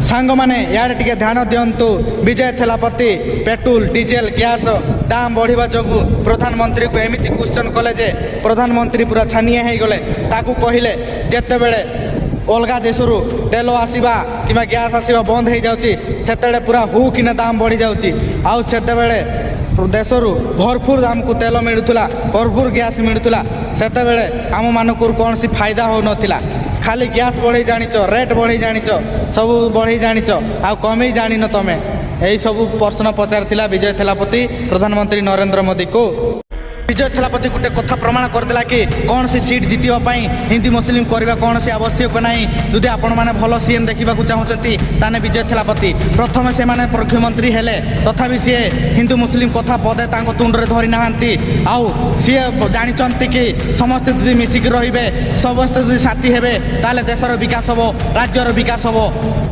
सांग मैंने यार टे ध्यान दिंतु विजय थेलापति पेट्रोल डीजेल गैस दाम बढ़िया जो प्रधानमंत्री को एमती क्वेश्चन कले जे प्रधानमंत्री पूरा छानिए हो गले ताकू कहले जिते बड़े अलग देशर तेल आसवा कि गैस आसवा बंद हो जाते पूरा हु कि दाम बढ़ी जाऊँगी आते देशर भरपूर आमको तेल मिलूला भरपूर गैस मिलूला सेतेबेले आम मानक कौन सी फायदा हो नथिला खाली गैस बढ़े जानिच रेट बढ़े जानिच सब बढ़े जानिच आ कमे जान तुम यही सब प्रश्न पचार विजय थेलापति प्रधानमंत्री नरेंद्र मोदी को। विजय थेलापति गोटे कथा प्रमाण करदेला कि कौन सी सीट जितवाई हिंदी मुस्लिम करवा कौन सी आवश्यक ना जदि आपण मैंने भल सीएम देखा चाहते ताने विजय थेलापति प्रथम से माने मुख्यमंत्री हेले तथापि सी हिंदू मुस्लिम कथा पदे तुंडे धरी ना आउ सी जानते कि समस्ते यदि मिसिक रे समस्ते यदि साथी हेबे ताले देशर विकास हम राज्यर विकास हम।